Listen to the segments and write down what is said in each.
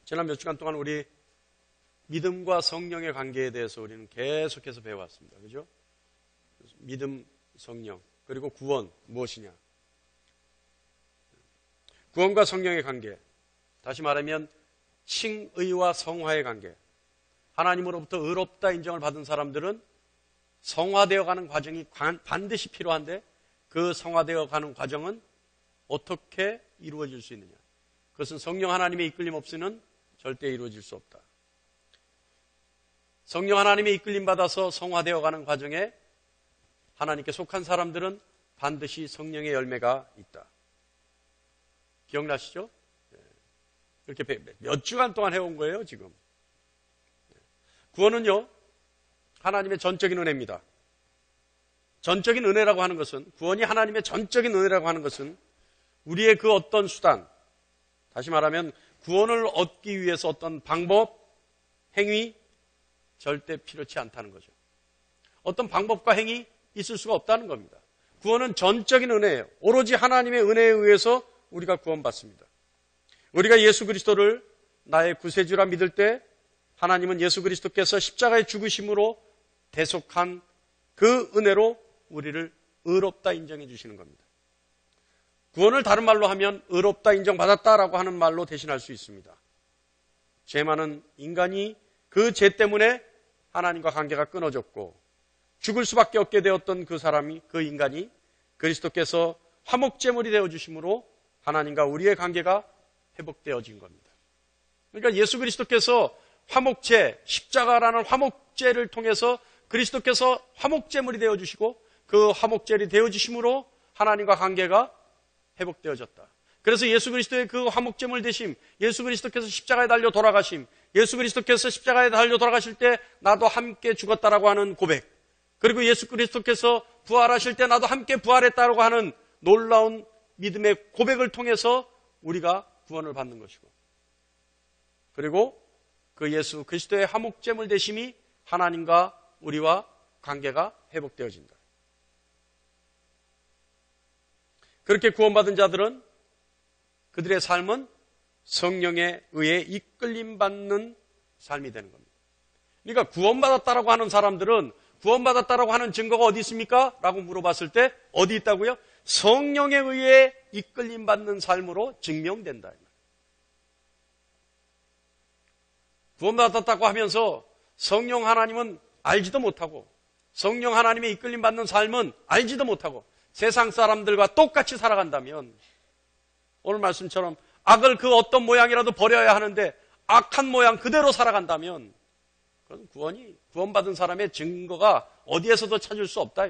지난 몇 주간 동안 우리 믿음과 성령의 관계에 대해서 우리는 계속해서 배워왔습니다. 그죠? 믿음, 성령, 그리고 구원 무엇이냐? 구원과 성령의 관계, 다시 말하면 칭의와 성화의 관계. 하나님으로부터 의롭다 인정을 받은 사람들은 성화되어가는 과정이 반드시 필요한데, 그 성화되어가는 과정은 어떻게 이루어질 수 있느냐? 그것은 성령 하나님의 이끌림 없이는 절대 이루어질 수 없다. 성령 하나님의 이끌림 받아서 성화되어가는 과정에 하나님께 속한 사람들은 반드시 성령의 열매가 있다. 기억나시죠? 이렇게 몇 주간 동안 해온 거예요, 지금. 구원은요, 하나님의 전적인 은혜입니다. 전적인 은혜라고 하는 것은, 구원이 하나님의 전적인 은혜라고 하는 것은 우리의 그 어떤 수단, 다시 말하면 구원을 얻기 위해서 어떤 방법, 행위, 절대 필요치 않다는 거죠. 어떤 방법과 행위 있을 수가 없다는 겁니다. 구원은 전적인 은혜예요. 오로지 하나님의 은혜에 의해서 우리가 구원받습니다. 우리가 예수 그리스도를 나의 구세주라 믿을 때 하나님은 예수 그리스도께서 십자가의 죽으심으로 대속한 그 은혜로 우리를 의롭다 인정해 주시는 겁니다. 구원을 다른 말로 하면 의롭다 인정받았다라고 하는 말로 대신할 수 있습니다. 죄 많은 인간이 그 죄 때문에 하나님과 관계가 끊어졌고 죽을 수밖에 없게 되었던 그 사람이, 그 인간이 그리스도께서 화목제물이 되어주심으로 하나님과 우리의 관계가 회복되어진 겁니다. 그러니까 예수 그리스도께서 화목제, 십자가라는 화목제를 통해서 그리스도께서 화목제물이 되어주시고 그 화목제물이 되어주심으로 하나님과 관계가 회복되어졌다. 그래서 예수 그리스도의 그 화목제물 되심, 예수 그리스도께서 십자가에 달려 돌아가심, 예수 그리스도께서 십자가에 달려 돌아가실 때 나도 함께 죽었다라고 하는 고백, 그리고 예수 그리스도께서 부활하실 때 나도 함께 부활했다라고 하는 놀라운 믿음의 고백을 통해서 우리가 구원을 받는 것이고, 그리고 그 예수 그리스도의 화목제물 되심이 하나님과 우리와 관계가 회복되어진다. 그렇게 구원받은 자들은 그들의 삶은 성령에 의해 이끌림받는 삶이 되는 겁니다. 그러니까 구원받았다라고 하는 사람들은 구원받았다라고 하는 증거가 어디 있습니까? 라고 물어봤을 때 어디 있다고요? 성령에 의해 이끌림받는 삶으로 증명된다. 구원받았다고 하면서 성령 하나님은 알지도 못하고 성령 하나님의 이끌림받는 삶은 알지도 못하고 세상 사람들과 똑같이 살아간다면, 오늘 말씀처럼 악을 그 어떤 모양이라도 버려야 하는데 악한 모양 그대로 살아간다면 그건 구원받은 사람의 증거가 어디에서도 찾을 수 없다.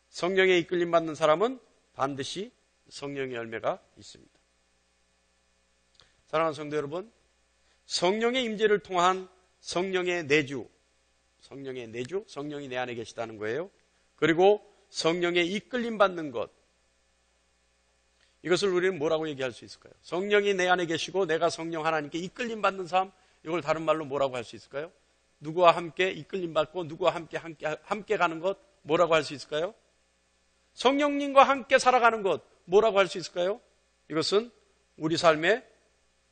성령에 이끌림 받는 사람은 반드시 성령의 열매가 있습니다. 사랑하는 성도 여러분, 성령의 임재를 통한 성령의 내주, 성령이 내 안에 계시다는 거예요. 그리고 성령의 이끌림 받는 것, 이것을 우리는 뭐라고 얘기할 수 있을까요? 성령이 내 안에 계시고 내가 성령 하나님께 이끌림 받는 삶, 이걸 다른 말로 뭐라고 할 수 있을까요? 누구와 함께 이끌림 받고 누구와 함께 가는 것, 뭐라고 할 수 있을까요? 성령님과 함께 살아가는 것, 뭐라고 할 수 있을까요? 이것은 우리 삶에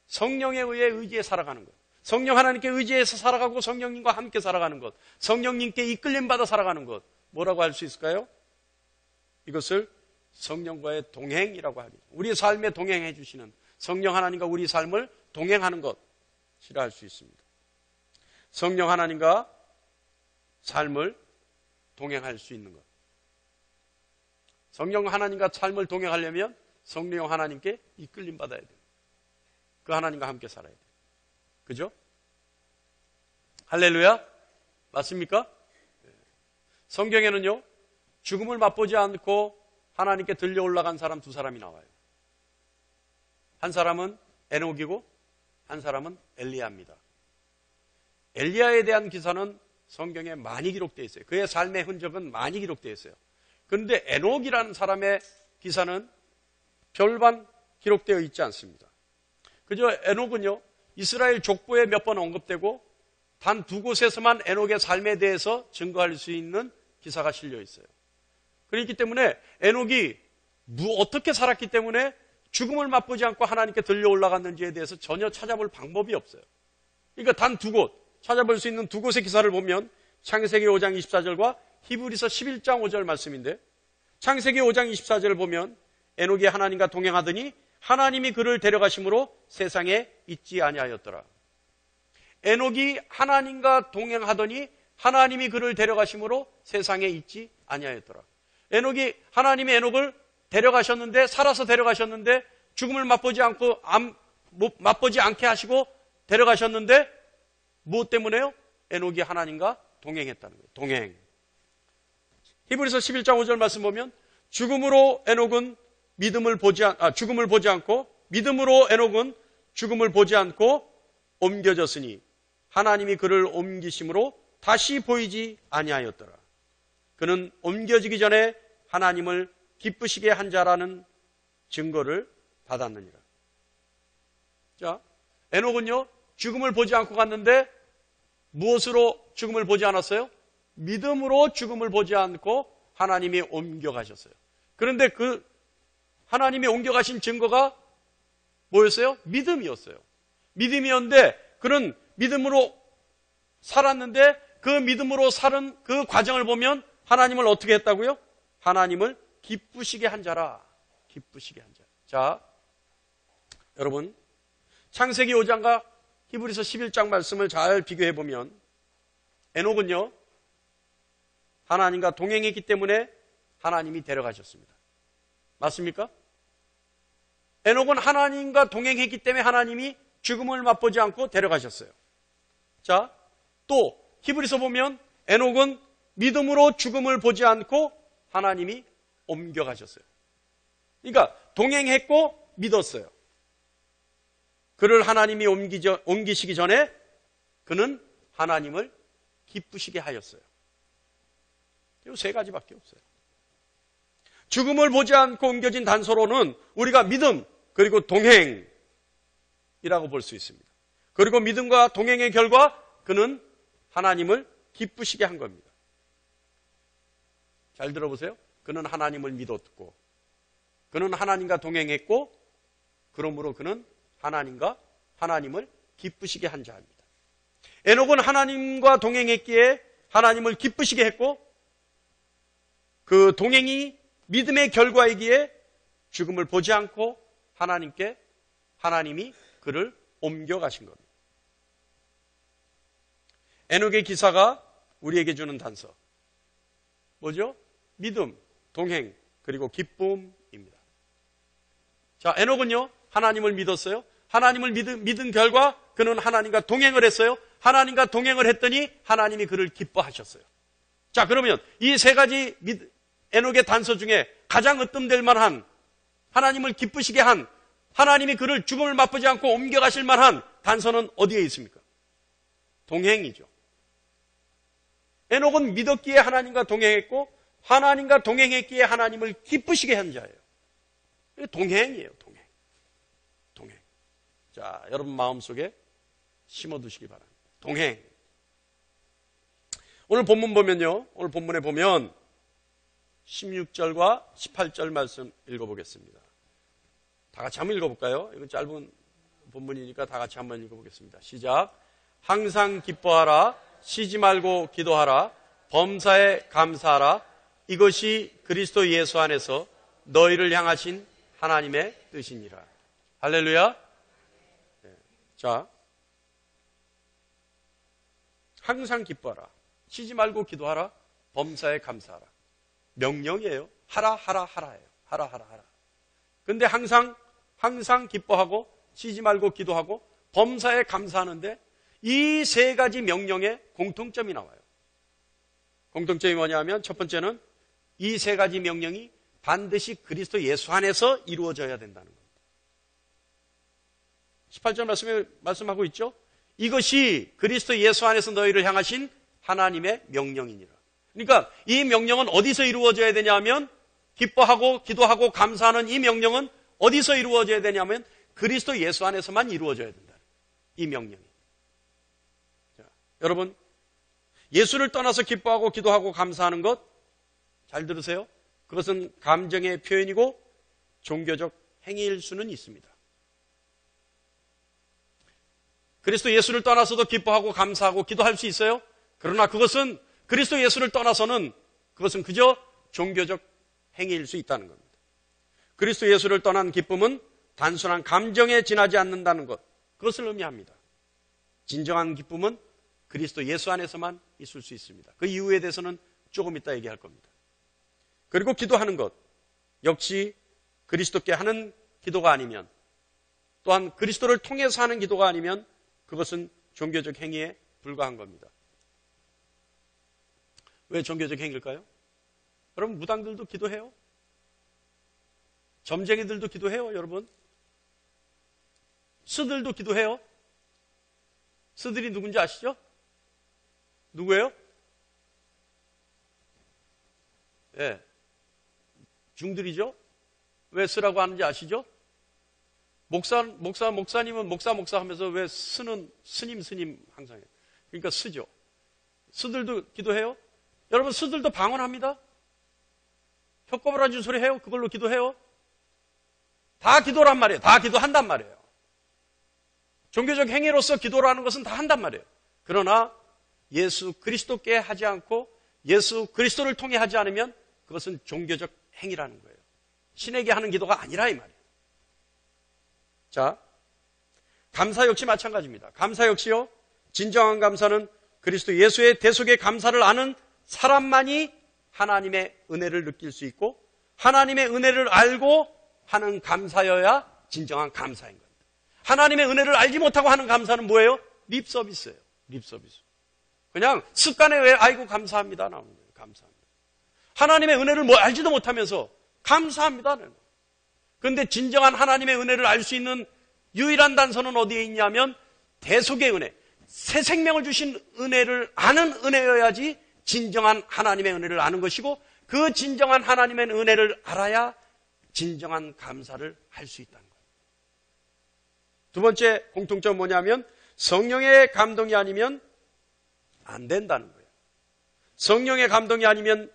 성령에 의해 의지해 살아가는 것, 성령 하나님께 의지해서 살아가고 성령님과 함께 살아가는 것, 성령님께 이끌림 받아 살아가는 것, 뭐라고 할 수 있을까요? 이것을 성령과의 동행이라고 하죠. 우리 삶에 동행해 주시는 성령 하나님과 우리 삶을 동행하는 것이라 할 수 있습니다. 성령 하나님과 삶을 동행할 수 있는 것. 성령 하나님과 삶을 동행하려면 성령 하나님께 이끌림 받아야 돼요. 그 하나님과 함께 살아야 돼요. 그죠? 할렐루야? 맞습니까? 성경에는요, 죽음을 맛보지 않고 하나님께 들려 올라간 사람 두 사람이 나와요. 한 사람은 에녹이고 한 사람은 엘리야입니다. 엘리야에 대한 기사는 성경에 많이 기록되어 있어요. 그의 삶의 흔적은 많이 기록되어 있어요. 그런데 에녹이라는 사람의 기사는 별반 기록되어 있지 않습니다. 그저 에녹은요, 이스라엘 족보에 몇 번 언급되고 단 두 곳에서만 에녹의 삶에 대해서 증거할 수 있는 기사가 실려 있어요. 그렇기 때문에 에녹이 어떻게 살았기 때문에 죽음을 맛보지 않고 하나님께 들려 올라갔는지에 대해서 전혀 찾아볼 방법이 없어요. 그러니까 단 두 곳, 찾아볼 수 있는 두 곳의 기사를 보면 창세기 5장 24절과 히브리서 11장 5절 말씀인데, 창세기 5장 24절을 보면 에녹이 하나님과 동행하더니 하나님이 그를 데려가심으로 세상에 있지 아니하였더라. 에녹이 하나님과 동행하더니 하나님이 그를 데려가심으로 세상에 있지 아니하였더라. 하나님이 에녹을 데려가셨는데, 살아서 데려가셨는데, 죽음을 맛보지 않게 하시고 데려가셨는데, 무엇 때문에요? 에녹이 하나님과 동행했다는 거예요. 동행. 히브리서 11장 5절 말씀 보면 죽음으로 에녹은 죽음을 보지 않고 옮겨졌으니 하나님이 그를 옮기심으로 다시 보이지 아니하였더라. 그는 옮겨지기 전에 하나님을 기쁘시게 한 자라는 증거를 받았느니라. 자, 에녹은요, 죽음을 보지 않고 갔는데 무엇으로 죽음을 보지 않았어요? 믿음으로 죽음을 보지 않고 하나님이 옮겨가셨어요. 그런데 그 하나님이 옮겨가신 증거가 뭐였어요? 믿음이었어요. 믿음이었는데 그는 믿음으로 살았는데 그 믿음으로 사는 그 과정을 보면 하나님을 어떻게 했다고요? 하나님을 기쁘시게 한 자라. 기쁘시게 한 자. 자, 여러분, 창세기 5장과 히브리서 11장 말씀을 잘 비교해 보면 에녹은요, 하나님과 동행했기 때문에 하나님이 데려가셨습니다. 맞습니까? 에녹은 하나님과 동행했기 때문에 하나님이 죽음을 맛보지 않고 데려가셨어요. 자, 또 히브리서 보면 에녹은 믿음으로 죽음을 보지 않고 하나님이 옮겨가셨어요. 그러니까 동행했고 믿었어요. 그를 하나님이 옮기시기 전에 그는 하나님을 기쁘시게 하였어요. 이 세 가지밖에 없어요. 죽음을 보지 않고 옮겨진 단서로는 우리가 믿음 그리고 동행이라고 볼 수 있습니다. 그리고 믿음과 동행의 결과 그는 하나님을 기쁘시게 한 겁니다. 잘 들어보세요. 그는 하나님을 믿었고 그는 하나님과 동행했고 그러므로 그는 하나님을 기쁘시게 한 자입니다. 에녹은 하나님과 동행했기에 하나님을 기쁘시게 했고 그 동행이 믿음의 결과이기에 죽음을 보지 않고 하나님이 그를 옮겨가신 겁니다. 에녹의 기사가 우리에게 주는 단서 뭐죠? 믿음, 동행, 그리고 기쁨입니다. 자, 에녹은요 하나님을 믿었어요. 하나님을 믿은 결과 그는 하나님과 동행을 했어요. 하나님과 동행을 했더니 하나님이 그를 기뻐하셨어요. 자, 그러면 이 세 가지 에녹의 단서 중에 가장 으뜸될 만한, 하나님을 기쁘시게 한, 하나님이 그를 죽음을 맛보지 않고 옮겨가실 만한 단서는 어디에 있습니까? 동행이죠. 에녹은 믿었기에 하나님과 동행했고 하나님과 동행했기에 하나님을 기쁘시게 한 자예요. 동행이에요. 동행. 자, 여러분 마음속에 심어두시기 바랍니다. 동행. 오늘 본문 보면요, 오늘 본문에 보면 16절과 18절 말씀 읽어보겠습니다. 다 같이 한번 읽어볼까요? 이건 짧은 본문이니까 다 같이 한번 읽어보겠습니다. 시작. 항상 기뻐하라. 쉬지 말고 기도하라. 범사에 감사하라. 이것이 그리스도 예수 안에서 너희를 향하신 하나님의 뜻이니라. 할렐루야. 네. 자, 항상 기뻐하라. 쉬지 말고 기도하라. 범사에 감사하라. 명령이에요. 하라예요. 하라. 근데 항상 기뻐하고 쉬지 말고 기도하고 범사에 감사하는데 이 세 가지 명령에 공통점이 나와요. 공통점이 뭐냐면 첫 번째는 이 세 가지 명령이 반드시 그리스도 예수 안에서 이루어져야 된다는 겁니다. 18절 말씀에 말씀하고 있죠. 이것이 그리스도 예수 안에서 너희를 향하신 하나님의 명령이니라. 그러니까 이 명령은 어디서 이루어져야 되냐면 기뻐하고 기도하고 감사하는 이 명령은 어디서 이루어져야 되냐면 그리스도 예수 안에서만 이루어져야 된다. 이 명령이. 자, 여러분 예수를 떠나서 기뻐하고 기도하고 감사하는 것 잘 들으세요. 그것은 감정의 표현이고 종교적 행위일 수는 있습니다. 그리스도 예수를 떠나서도 기뻐하고 감사하고 기도할 수 있어요. 그러나 그것은 그리스도 예수를 떠나서는 그것은 그저 종교적 행위일 수 있다는 겁니다. 그리스도 예수를 떠난 기쁨은 단순한 감정에 지나지 않는다는 것, 그것을 의미합니다. 진정한 기쁨은 그리스도 예수 안에서만 있을 수 있습니다. 그 이유에 대해서는 조금 이따 얘기할 겁니다. 그리고 기도하는 것 역시 그리스도께 하는 기도가 아니면, 또한 그리스도를 통해서 하는 기도가 아니면 그것은 종교적 행위에 불과한 겁니다. 왜 종교적 행위일까요? 여러분, 무당들도 기도해요. 점쟁이들도 기도해요, 여러분. 스들도 기도해요. 스들이 누군지 아시죠? 누구예요? 예. 중들이죠? 왜 스라고 하는지 아시죠? 목사님은 목사 하면서 왜 스는 스님 항상 해요. 그러니까 스죠. 스들도 기도해요. 여러분, 스들도 방언합니다. 혀꼬부라진 소리 해요. 그걸로 기도해요. 다 기도란 말이에요. 다 기도한단 말이에요. 종교적 행위로서 기도라는 것은 다 한단 말이에요. 그러나 예수 그리스도께 하지 않고 예수 그리스도를 통해 하지 않으면 그것은 종교적 행위라는 거예요. 신에게 하는 기도가 아니라 이 말이에요. 자, 감사 역시 마찬가지입니다. 감사 역시요, 진정한 감사는 그리스도 예수의 대속의 감사를 아는 사람만이 하나님의 은혜를 느낄 수 있고 하나님의 은혜를 알고 하는 감사여야 진정한 감사인 겁니다. 하나님의 은혜를 알지 못하고 하는 감사는 뭐예요? 립서비스예요. 립서비스. 그냥 습관에 왜 아이고 감사합니다 나오는 거예요. 감사합니다. 하나님의 은혜를 뭐 알지도 못하면서 감사합니다. 그런데 진정한 하나님의 은혜를 알 수 있는 유일한 단서는 어디에 있냐면 대속의 은혜, 새 생명을 주신 은혜를 아는 은혜여야지 진정한 하나님의 은혜를 아는 것이고, 그 진정한 하나님의 은혜를 알아야 진정한 감사를 할 수 있다는 거예요. 두 번째 공통점은 뭐냐면 성령의 감동이 아니면 안 된다는 거예요. 성령의 감동이 아니면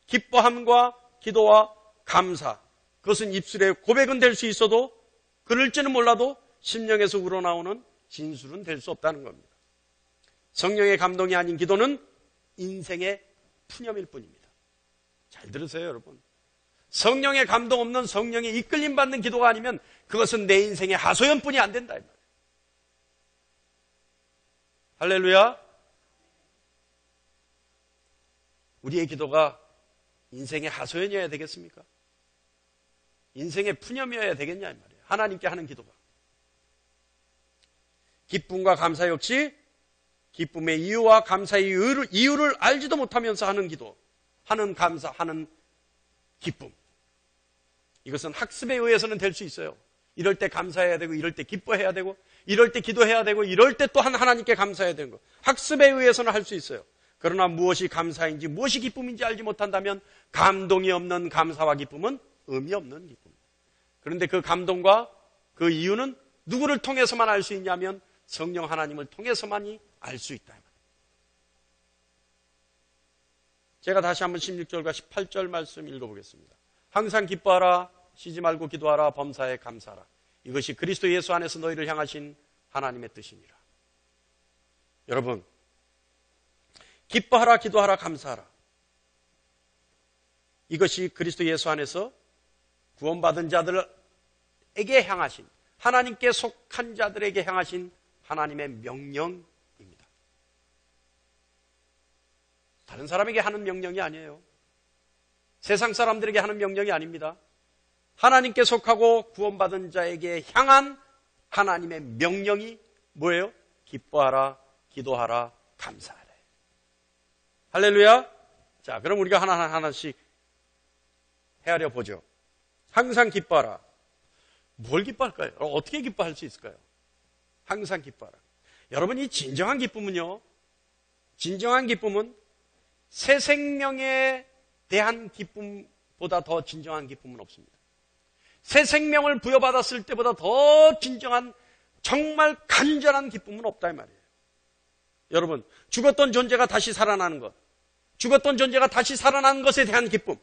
기뻐함과 기도와 감사, 그것은 입술의 고백은 될 수 있어도 그럴지는 몰라도 심령에서 우러나오는 진술은 될 수 없다는 겁니다. 성령의 감동이 아닌 기도는 인생의 푸념일 뿐입니다. 잘 들으세요, 여러분. 성령의 감동 없는, 성령의 이끌림 받는 기도가 아니면 그것은 내 인생의 하소연뿐이 안 된다 이 말이에요. 할렐루야. 우리의 기도가 인생의 하소연이어야 되겠습니까? 인생의 푸념이어야 되겠냐 이 말이에요. 하나님께 하는 기도가. 기쁨과 감사 역시 기쁨의 이유와 감사의 이유를 알지도 못하면서 하는 기도, 하는 감사, 하는 기쁨. 이것은 학습에 의해서는 될 수 있어요. 이럴 때 감사해야 되고, 이럴 때 기뻐해야 되고, 이럴 때 기도해야 되고, 이럴 때 또한 하나님께 감사해야 되는 거. 학습에 의해서는 할 수 있어요. 그러나 무엇이 감사인지, 무엇이 기쁨인지 알지 못한다면 감동이 없는 감사와 기쁨은 의미 없는 기쁨. 그런데 그 감동과 그 이유는 누구를 통해서만 알 수 있냐면 성령 하나님을 통해서만이 알 수 있다. 제가 다시 한번 16절과 18절 말씀 읽어보겠습니다. 항상 기뻐하라, 쉬지 말고 기도하라, 범사에 감사하라. 이것이 그리스도 예수 안에서 너희를 향하신 하나님의 뜻이니라. 여러분, 기뻐하라, 기도하라, 감사하라. 이것이 그리스도 예수 안에서 구원받은 자들에게 향하신, 하나님께 속한 자들에게 향하신 하나님의 명령입니다. 다른 사람에게 하는 명령이 아니에요. 세상 사람들에게 하는 명령이 아닙니다. 하나님께 속하고 구원받은 자에게 향한 하나님의 명령이 뭐예요? 기뻐하라, 기도하라, 감사하라. 할렐루야. 자, 그럼 우리가 하나씩 헤아려 보죠. 항상 기뻐하라. 뭘 기뻐할까요? 어떻게 기뻐할 수 있을까요? 항상 기뻐하라. 여러분, 이 진정한 기쁨은요, 진정한 기쁨은 새 생명에 대한 기쁨보다 더 진정한 기쁨은 없습니다. 새 생명을 부여받았을 때보다 더 진정한, 정말 간절한 기쁨은 없다 이 말이에요. 여러분, 죽었던 존재가 다시 살아나는 것, 죽었던 존재가 다시 살아나는 것에 대한 기쁨,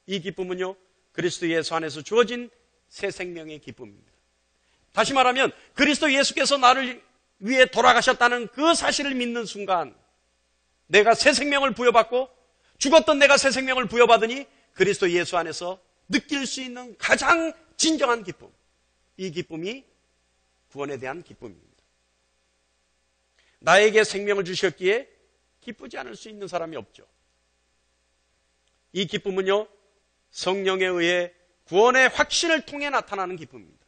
이 기쁨은요, 그리스도 예수 안에서 주어진 새 생명의 기쁨입니다. 다시 말하면 그리스도 예수께서 나를 위해 돌아가셨다는 그 사실을 믿는 순간 내가 새 생명을 부여받고 죽었던 내가 새 생명을 부여받으니 그리스도 예수 안에서 느낄 수 있는 가장 진정한 기쁨, 이 기쁨이 구원에 대한 기쁨입니다. 나에게 생명을 주셨기에 기쁘지 않을 수 있는 사람이 없죠. 이 기쁨은요, 성령에 의해 구원의 확신을 통해 나타나는 기쁨입니다.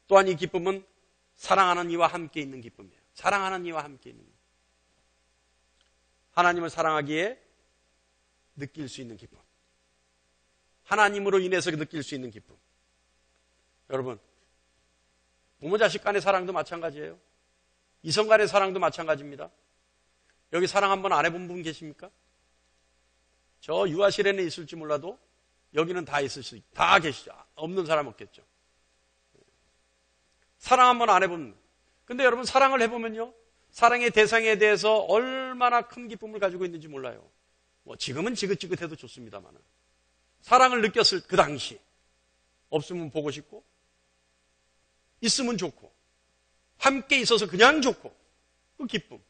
또한 이 기쁨은 사랑하는 이와 함께 있는 기쁨이에요. 사랑하는 이와 함께 있는 기쁨. 하나님을 사랑하기에 느낄 수 있는 기쁨. 하나님으로 인해서 느낄 수 있는 기쁨. 여러분, 부모 자식 간의 사랑도 마찬가지예요. 이성 간의 사랑도 마찬가지입니다. 여기 사랑 한번 안 해본 분 계십니까? 저 유아실에는 있을지 몰라도 여기는 다 다 계시죠. 없는 사람 없겠죠. 사랑 한번 안 해본. 근데 여러분, 사랑을 해보면요, 사랑의 대상에 대해서 얼마나 큰 기쁨을 가지고 있는지 몰라요. 뭐 지금은 지긋지긋해도 좋습니다만 사랑을 느꼈을 그 당시, 없으면 보고 싶고 있으면 좋고 함께 있어서 그냥 좋고, 그 기쁨,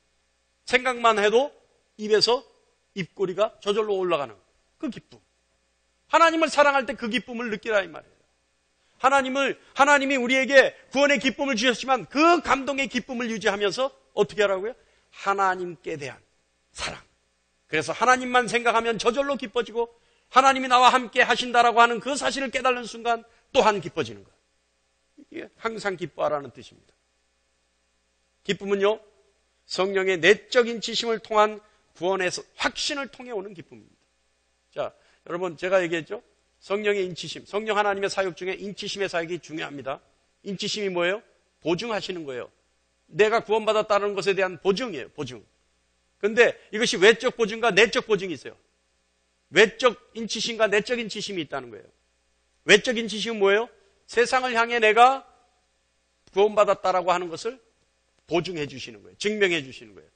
생각만 해도 입에서 입꼬리가 저절로 올라가는 그 기쁨. 하나님을 사랑할 때 그 기쁨을 느끼라 이 말이에요. 하나님이 우리에게 구원의 기쁨을 주셨지만 그 감동의 기쁨을 유지하면서 어떻게 하라고요? 하나님께 대한 사랑. 그래서 하나님만 생각하면 저절로 기뻐지고 하나님이 나와 함께 하신다라고 하는 그 사실을 깨달는 순간 또한 기뻐지는 거예요. 이게 항상 기뻐하라는 뜻입니다. 기쁨은요, 성령의 내적인 지심을 통한 구원의 확신을 통해 오는 기쁨입니다. 자, 여러분, 제가 얘기했죠? 성령의 인치심, 성령 하나님의 사역 중에 인치심의 사역이 중요합니다. 인치심이 뭐예요? 보증하시는 거예요. 내가 구원받았다는 것에 대한 보증이에요. 보증. 근데 이것이 외적 보증과 내적 보증이 있어요. 외적 인치심과 내적 인치심이 있다는 거예요. 외적 인치심은 뭐예요? 세상을 향해 내가 구원받았다라고 하는 것을 보증해 주시는 거예요. 증명해 주시는 거예요.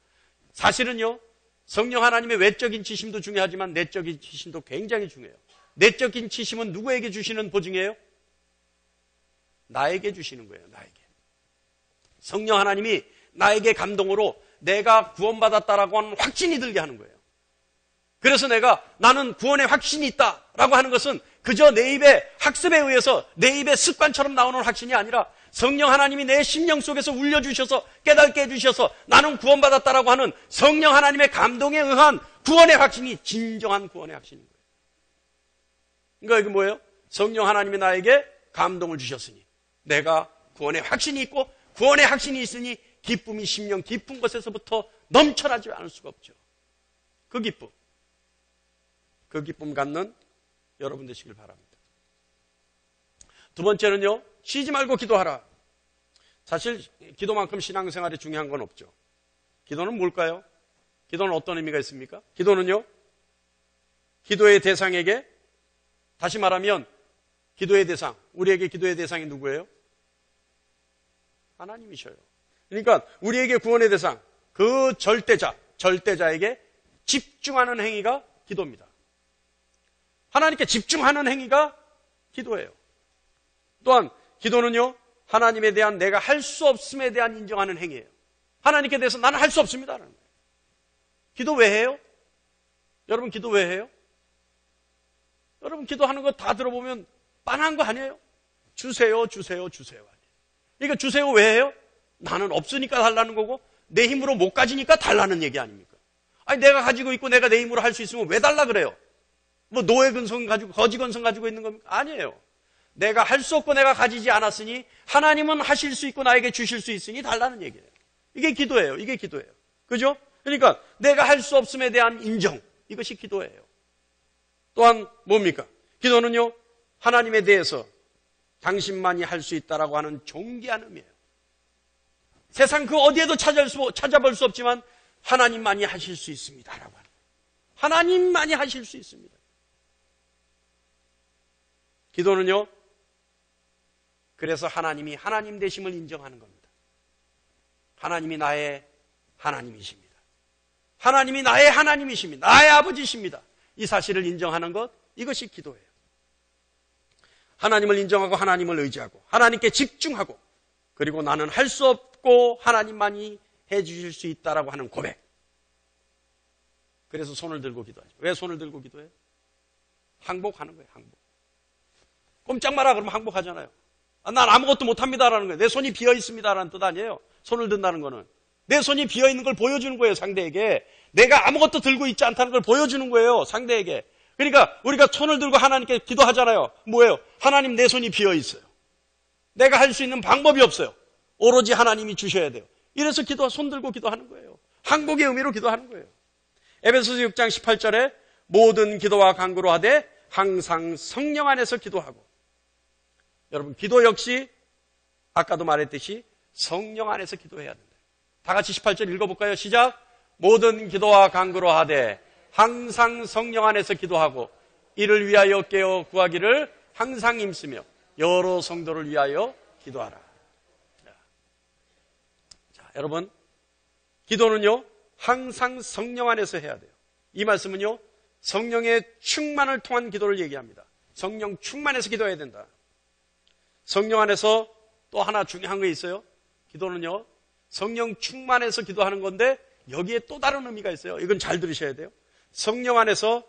사실은요, 성령 하나님의 외적인 지심도 중요하지만 내적인 지심도 굉장히 중요해요. 내적인 지심은 누구에게 주시는 보증이에요? 나에게 주시는 거예요. 나에게. 성령 하나님이 나에게 감동으로 내가 구원받았다라고 하는 확신이 들게 하는 거예요. 그래서 나는 구원의 확신이 있다라고 하는 것은 그저 내 입에 학습에 의해서 내 입에 습관처럼 나오는 확신이 아니라 성령 하나님이 내 심령 속에서 울려주셔서 깨닫게 해주셔서 나는 구원받았다라고 하는 성령 하나님의 감동에 의한 구원의 확신이 진정한 구원의 확신인 거예요. 그러니까 이게 뭐예요? 성령 하나님이 나에게 감동을 주셨으니 내가 구원의 확신이 있고 구원의 확신이 있으니 기쁨이 심령 깊은 곳에서부터 넘쳐나지 않을 수가 없죠. 그 기쁨 갖는 여러분 되시길 바랍니다. 두 번째는요, 쉬지 말고 기도하라. 사실 기도만큼 신앙생활에 중요한 건 없죠. 기도는 뭘까요? 기도는 어떤 의미가 있습니까? 기도는요, 기도의 대상에게, 다시 말하면 기도의 대상, 우리에게 기도의 대상이 누구예요? 하나님이셔요. 그러니까 우리에게 구원의 대상, 그 절대자에게 집중하는 행위가 기도입니다. 하나님께 집중하는 행위가 기도예요. 또한 기도는요, 하나님에 대한 내가 할 수 없음에 대한 인정하는 행위예요. 하나님께 대해서 나는 할 수 없습니다. 기도 왜 해요? 여러분, 기도 왜 해요? 여러분, 기도하는 거 다 들어보면 빤한 거 아니에요? 주세요. 이거 주세요 왜 해요? 나는 없으니까 달라는 거고 내 힘으로 못 가지니까 달라는 얘기 아닙니까? 아니, 내가 가지고 있고 내가 내 힘으로 할 수 있으면 왜 달라 그래요? 뭐 노예 근성 가지고 거지 근성 가지고 있는 겁니까? 아니에요. 내가 할 수 없고 내가 가지지 않았으니 하나님은 하실 수 있고 나에게 주실 수 있으니 달라는 얘기예요. 이게 기도예요. 그죠? 그러니까 내가 할 수 없음에 대한 인정, 이것이 기도예요. 또한 뭡니까? 기도는요, 하나님에 대해서 당신만이 할 수 있다라고 하는 존귀한 의미예요. 세상 그 어디에도 찾아볼 수 없지만 하나님만이 하실 수 있습니다라고 하는, 하나님만이 하실 수 있습니다. 기도는요, 그래서 하나님이 하나님 되심을 인정하는 겁니다. 하나님이 나의 하나님이십니다. 하나님이 나의 하나님이십니다. 나의 아버지십니다. 이 사실을 인정하는 것, 이것이 기도예요. 하나님을 인정하고 하나님을 의지하고 하나님께 집중하고 그리고 나는 할 수 없고 하나님만이 해주실 수 있다라고 하는 고백. 그래서 손을 들고 기도하죠. 왜 손을 들고 기도해요? 항복하는 거예요. 항복. 꼼짝 마라 그러면 항복하잖아요. 난 아무것도 못합니다라는 거예요. 내 손이 비어 있습니다라는 뜻 아니에요. 손을 든다는 거는 내 손이 비어 있는 걸 보여주는 거예요. 상대에게. 내가 아무것도 들고 있지 않다는 걸 보여주는 거예요. 상대에게. 그러니까 우리가 손을 들고 하나님께 기도하잖아요. 뭐예요? 하나님, 내 손이 비어 있어요. 내가 할 수 있는 방법이 없어요. 오로지 하나님이 주셔야 돼요. 이래서 손 들고 기도하는 거예요. 항복의 의미로 기도하는 거예요. 에베소서 6장 18절에 모든 기도와 간구로 하되 항상 성령 안에서 기도하고. 여러분, 기도 역시 아까도 말했듯이 성령 안에서 기도해야 된다. 다 같이 18절 읽어볼까요? 시작. 모든 기도와 간구로 하되 항상 성령 안에서 기도하고 이를 위하여 깨어 구하기를 항상 힘쓰며 여러 성도를 위하여 기도하라. 자, 여러분, 기도는요 항상 성령 안에서 해야 돼요. 이 말씀은요 성령의 충만을 통한 기도를 얘기합니다. 성령 충만해서 기도해야 된다. 성령 안에서 또 하나 중요한 게 있어요. 기도는요 성령 충만해서 기도하는 건데 여기에 또 다른 의미가 있어요. 이건 잘 들으셔야 돼요. 성령 안에서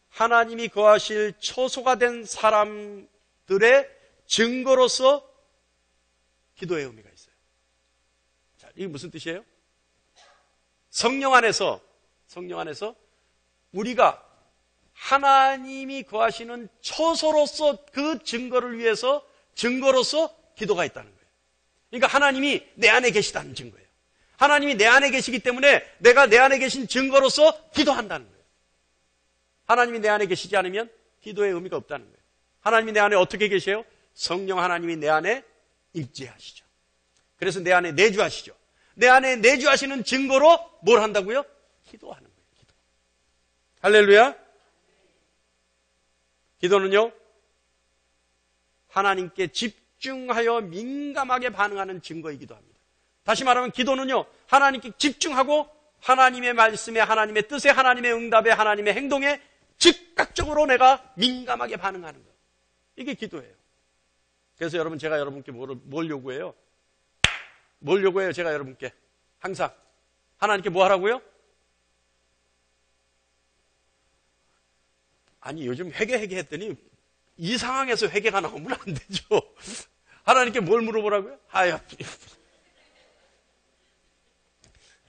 하나님이 거하실 처소가 된 사람들의 증거로서 기도의 의미가 있어요. 자, 이게 무슨 뜻이에요? 성령 안에서 우리가 하나님이 거하시는 처소로서 그 증거로서 기도가 있다는 거예요. 그러니까 하나님이 내 안에 계시다는 증거예요. 하나님이 내 안에 계시기 때문에 내가 내 안에 계신 증거로서 기도한다는 거예요. 하나님이 내 안에 계시지 않으면 기도의 의미가 없다는 거예요. 하나님이 내 안에 어떻게 계세요? 성령 하나님이 내 안에 임재하시죠. 그래서 내 안에 내주하시죠. 내 안에 내주하시는 증거로 뭘 한다고요? 기도하는 거예요. 기도. 할렐루야. 기도는요 하나님께 집중하여 민감하게 반응하는 증거이기도 합니다. 다시 말하면 기도는요 하나님께 집중하고 하나님의 말씀에, 하나님의 뜻에, 하나님의 응답에, 하나님의 행동에 즉각적으로 내가 민감하게 반응하는 거예요. 이게 기도예요. 그래서 여러분, 제가 여러분께 뭘 요구해요? 뭘 요구해요? 제가 여러분께 항상 하나님께 뭐 하라고요? 아니, 요즘 회개 했더니 이 상황에서 회개가 나오면 안 되죠. 하나님께 뭘 물어보라고요?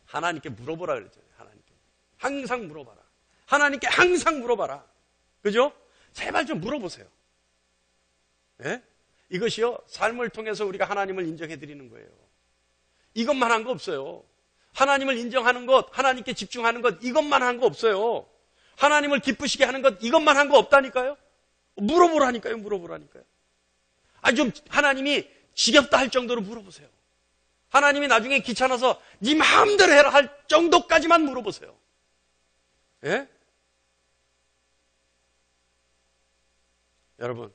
하나님께 물어보라 그랬잖아요. 하나님께 항상 물어봐라. 하나님께 항상 물어봐라. 그죠? 제발 좀 물어보세요. 예? 이것이요 삶을 통해서 우리가 하나님을 인정해 드리는 거예요. 이것만 한 거 없어요. 하나님을 인정하는 것, 하나님께 집중하는 것, 이것만 한 거 없어요. 하나님을 기쁘시게 하는 것, 이것만 한 거 없다니까요. 물어보라니까요. 아니, 좀 하나님이 지겹다 할 정도로 물어보세요. 하나님이 나중에 귀찮아서 네 마음대로 해라 할 정도까지만 물어보세요. 예? 여러분,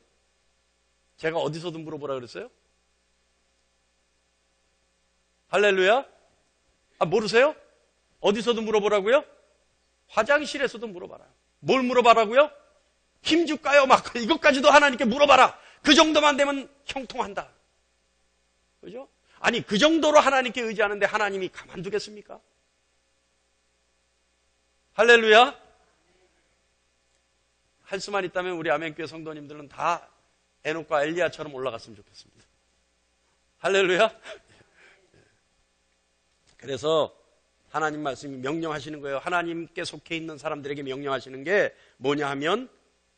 제가 어디서든 물어보라 그랬어요? 할렐루야? 모르세요? 어디서든 물어보라고요? 화장실에서도 물어봐라. 뭘 물어봐라고요? 힘 줄까요? 막 이것까지도 하나님께 물어봐라. 그 정도만 되면 형통한다. 그죠? 아니, 그 정도로 하나님께 의지하는데 하나님이 가만두겠습니까? 할렐루야? 할 수만 있다면 우리 아멘교회 성도님들은 다 에녹과 엘리야처럼 올라갔으면 좋겠습니다. 할렐루야? 그래서 하나님 말씀이 명령하시는 거예요. 하나님께 속해 있는 사람들에게 명령하시는 게 뭐냐 하면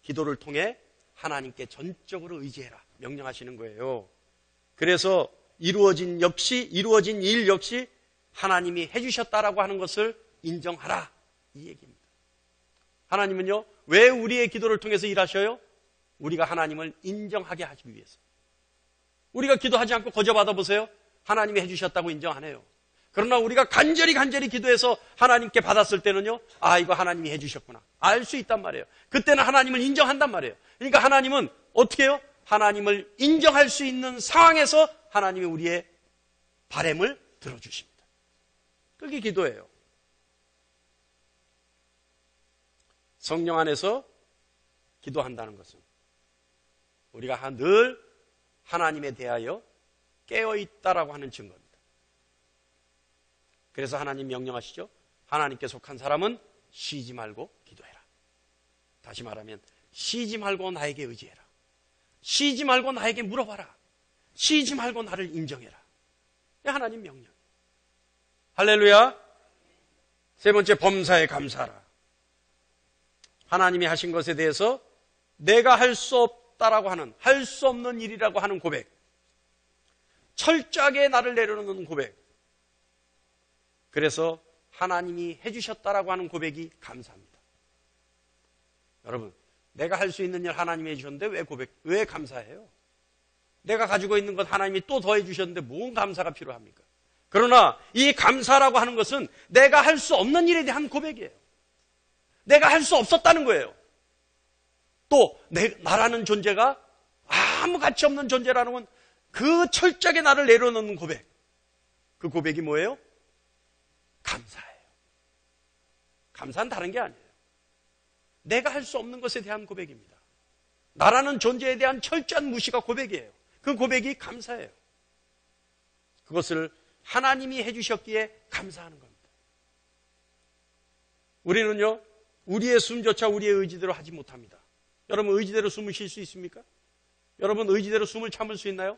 기도를 통해 하나님께 전적으로 의지해라 명령하시는 거예요. 그래서 이루어진 일 역시 하나님이 해주셨다라고 하는 것을 인정하라 이 얘기입니다. 하나님은요 왜 우리의 기도를 통해서 일하셔요? 우리가 하나님을 인정하게 하기 위해서. 우리가 기도하지 않고 거저 받아보세요. 하나님이 해주셨다고 인정 안 해요. 그러나 우리가 간절히 기도해서 하나님께 받았을 때는요, 이거 하나님이 해주셨구나 알 수 있단 말이에요. 그때는 하나님을 인정한단 말이에요. 그러니까 하나님은 어떻게 해요? 하나님을 인정할 수 있는 상황에서 하나님이 우리의 바람을 들어주십니다. 그게 기도예요. 성령 안에서 기도한다는 것은 우리가 늘 하나님에 대하여 깨어있다라고 하는 증거입니다. 그래서 하나님 명령하시죠. 하나님께 속한 사람은 쉬지 말고 기도해라. 다시 말하면 쉬지 말고 나에게 의지해라. 쉬지 말고 나에게 물어봐라. 쉬지 말고 나를 인정해라. 하나님 명령. 할렐루야. 세 번째, 범사에 감사하라. 하나님이 하신 것에 대해서 내가 할 수 없다라고 하는, 할 수 없는 일이라고 하는 고백, 철저하게 나를 내려놓는 고백, 그래서 하나님이 해주셨다라고 하는 고백이 감사합니다. 여러분, 내가 할 수 있는 일 하나님이 해주셨는데 왜 감사해요? 내가 가지고 있는 것 하나님이 또 더해 주셨는데 뭔 감사가 필요합니까? 그러나 이 감사라고 하는 것은 내가 할 수 없는 일에 대한 고백이에요. 내가 할 수 없었다는 거예요. 또 나라는 존재가 아무 가치 없는 존재라는 건 그 철저하게 나를 내려놓는 고백. 그 고백이 뭐예요? 감사예요. 감사는 다른 게 아니에요. 내가 할 수 없는 것에 대한 고백입니다. 나라는 존재에 대한 철저한 무시가 고백이에요. 그 고백이 감사예요. 그것을 하나님이 해주셨기에 감사하는 겁니다. 우리는요, 우리의 숨조차 우리의 의지대로 하지 못합니다. 여러분, 의지대로 숨을 쉴 수 있습니까? 여러분, 의지대로 숨을 참을 수 있나요?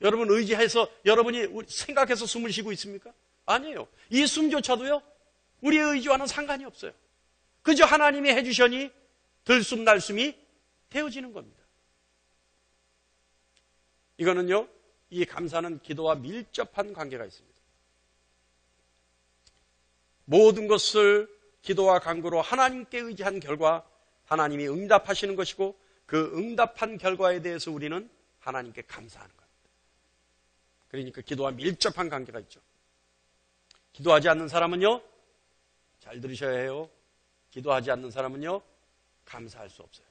여러분, 의지해서 여러분이 생각해서 숨을 쉬고 있습니까? 아니에요. 이 숨조차도요, 우리의 의지와는 상관이 없어요. 그저 하나님이 해주셔니 들숨 날숨이 되어지는 겁니다. 이거는요, 이 감사는 기도와 밀접한 관계가 있습니다. 모든 것을 기도와 간구로 하나님께 의지한 결과 하나님이 응답하시는 것이고, 그 응답한 결과에 대해서 우리는 하나님께 감사하는 겁니다. 그러니까 기도와 밀접한 관계가 있죠. 기도하지 않는 사람은요, 잘 들으셔야 해요. 기도하지 않는 사람은요, 감사할 수 없어요.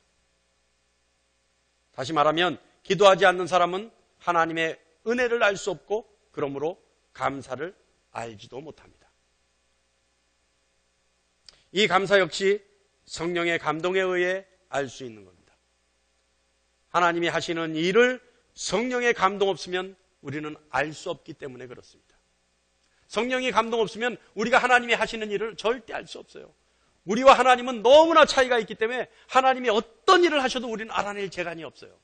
다시 말하면 기도하지 않는 사람은 하나님의 은혜를 알 수 없고, 그러므로 감사를 알지도 못합니다. 이 감사 역시 성령의 감동에 의해 알 수 있는 겁니다. 하나님이 하시는 일을 성령의 감동 없으면 우리는 알 수 없기 때문에 그렇습니다. 성령이 감동 없으면 우리가 하나님이 하시는 일을 절대 알 수 없어요. 우리와 하나님은 너무나 차이가 있기 때문에 하나님이 어떤 일을 하셔도 우리는 알아낼 재간이 없어요.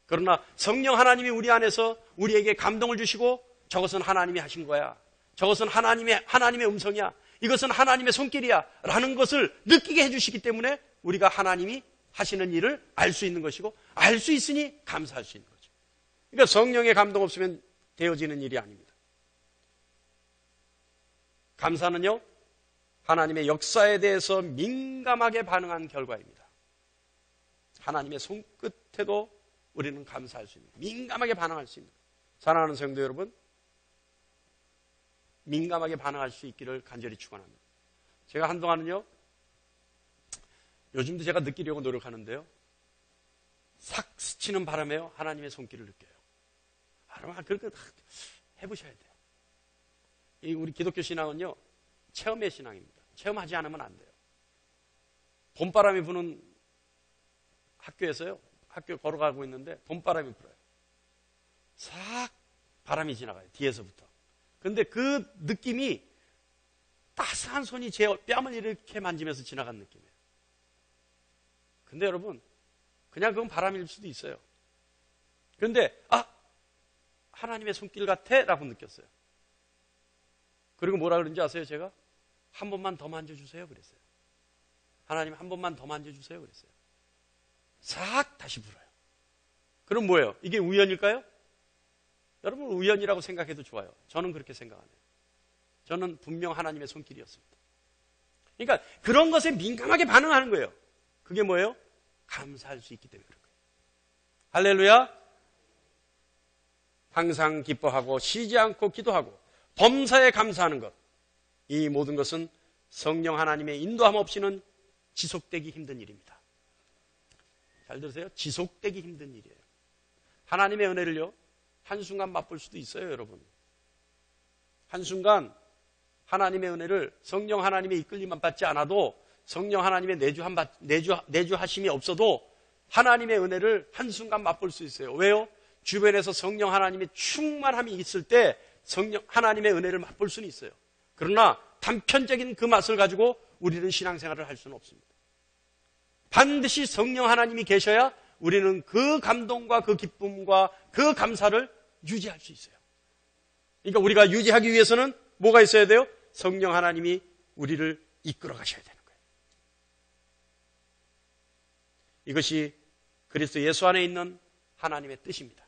그러나 성령 하나님이 우리 안에서 우리에게 감동을 주시고, 저것은 하나님이 하신 거야, 저것은 하나님의 음성이야, 이것은 하나님의 손길이야 라는 것을 느끼게 해주시기 때문에 우리가 하나님이 하시는 일을 알 수 있는 것이고, 알 수 있으니 감사할 수 있는 거죠. 그러니까 성령의 감동 없으면 되어지는 일이 아닙니다. 감사는요, 하나님의 역사에 대해서 민감하게 반응한 결과입니다. 하나님의 손끝에도 우리는 감사할 수 있는, 민감하게 반응할 수 있는, 사랑하는 성도 여러분, 민감하게 반응할 수 있기를 간절히 축원합니다. 제가 한동안은요, 요즘도 제가 느끼려고 노력하는데요, 싹 스치는 바람에요, 하나님의 손길을 느껴요. 여러분, 그렇게 해보셔야 돼요. 이 우리 기독교 신앙은요, 체험의 신앙입니다. 체험하지 않으면 안 돼요. 봄바람이 부는 학교에서요, 학교 걸어가고 있는데 봄바람이 불어요. 싹 바람이 지나가요, 뒤에서부터. 근데 그 느낌이 따스한 손이 제 뺨을 이렇게 만지면서 지나간 느낌이에요. 근데 여러분, 그냥 그건 바람일 수도 있어요. 그런데 하나님의 손길 같아 라고 느꼈어요. 그리고 뭐라 그런지 아세요? 제가 한 번만 더 만져주세요 그랬어요. 하나님 한 번만 더 만져주세요 그랬어요. 싹 다시 불어요. 그럼 뭐예요? 이게 우연일까요? 여러분, 우연이라고 생각해도 좋아요. 저는 그렇게 생각하네요. 저는 분명 하나님의 손길이었습니다. 그러니까 그런 것에 민감하게 반응하는 거예요. 그게 뭐예요? 감사할 수 있기 때문에 그런 거예요. 할렐루야. 항상 기뻐하고 쉬지 않고 기도하고 범사에 감사하는 것, 이 모든 것은 성령 하나님의 인도함 없이는 지속되기 힘든 일입니다. 잘 들으세요. 지속되기 힘든 일이에요. 하나님의 은혜를요, 한순간 맛볼 수도 있어요, 여러분. 한순간 하나님의 은혜를 성령 하나님의 이끌림만 받지 않아도 성령 하나님의 내주하심이 없어도 하나님의 은혜를 한순간 맛볼 수 있어요. 왜요? 주변에서 성령 하나님의 충만함이 있을 때 성령 하나님의 은혜를 맛볼 수는 있어요. 그러나 단편적인 그 맛을 가지고 우리는 신앙생활을 할 수는 없습니다. 반드시 성령 하나님이 계셔야 우리는 그 감동과 그 기쁨과 그 감사를 유지할 수 있어요. 그러니까 우리가 유지하기 위해서는 뭐가 있어야 돼요? 성령 하나님이 우리를 이끌어 가셔야 되는 거예요. 이것이 그리스도 예수 안에 있는 하나님의 뜻입니다.